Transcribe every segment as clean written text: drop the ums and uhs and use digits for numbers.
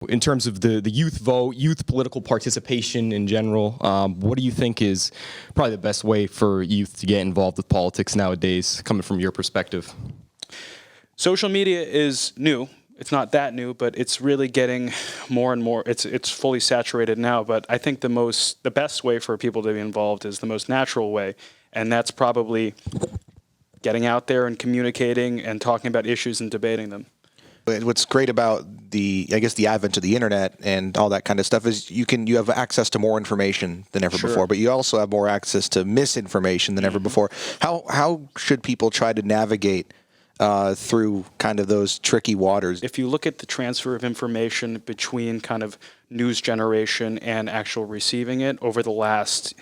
In terms of the youth vote, youth political participation in general, what do you think is probably the best way for youth to get involved with politics nowadays, coming from your perspective? Social media is new. It's not that new, but it's really getting more and more. It's fully saturated now. But I think the best way for people to be involved is the most natural way, and that's probably getting out there and communicating and talking about issues and debating them. What's great about the advent of the internet and all that kind of stuff is you have access to more information than ever before, but you also have more access to misinformation than ever before. How should people try to navigate through kind of those tricky waters? If you look at the transfer of information between kind of news generation and actual receiving it over the last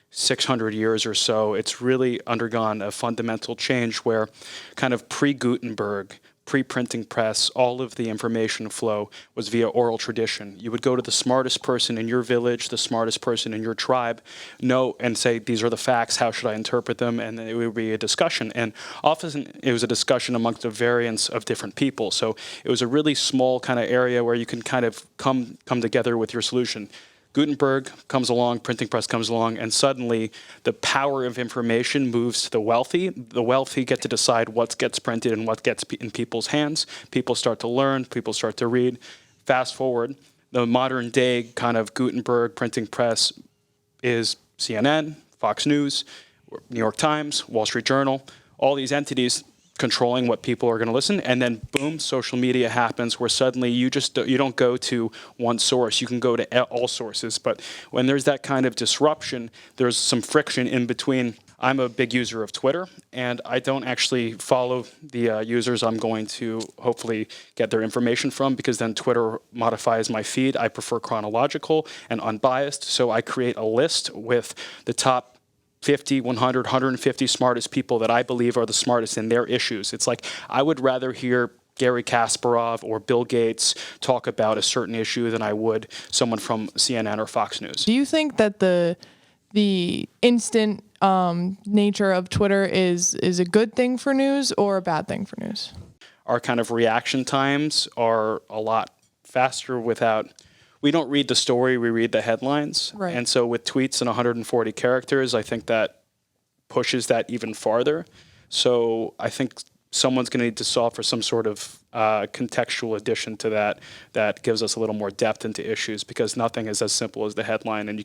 600 years or so, it's really undergone a fundamental change where kind of pre-Gutenberg, pre-printing press, all of the information flow was via oral tradition. You would go to the smartest person in your village, the smartest person in your tribe, and say, these are the facts, how should I interpret them? And then it would be a discussion. And often it was a discussion amongst a variance of different people. So it was a really small kind of area where you can kind of come together with your solution. Gutenberg comes along, printing press comes along, and suddenly the power of information moves to the wealthy. The wealthy get to decide what gets printed and what gets in people's hands. People start to learn, people start to read. Fast forward, the modern day kind of Gutenberg printing press is CNN, Fox News, New York Times, Wall Street Journal, all these entities controlling what people are going to listen, and then boom, social media happens where suddenly you don't go to one source, you can go to all sources. But when there's that kind of disruption, there's some friction in between. I'm a big user of Twitter, and I don't actually follow the users I'm going to hopefully get their information from, because then Twitter modifies my feed. I prefer chronological and unbiased, so I create a list with the top 50, 100, 150 smartest people that I believe are the smartest in their issues. It's like I would rather hear Gary Kasparov or Bill Gates talk about a certain issue than I would someone from CNN or Fox News. Do you think that the instant nature of Twitter is a good thing for news or a bad thing for news? Our kind of reaction times are a lot faster we don't read the story, we read the headlines. Right. And so with tweets and 140 characters, I think that pushes that even farther. So I think someone's going to need to solve for some sort of contextual addition to that gives us a little more depth into issues, because nothing is as simple as the headline, and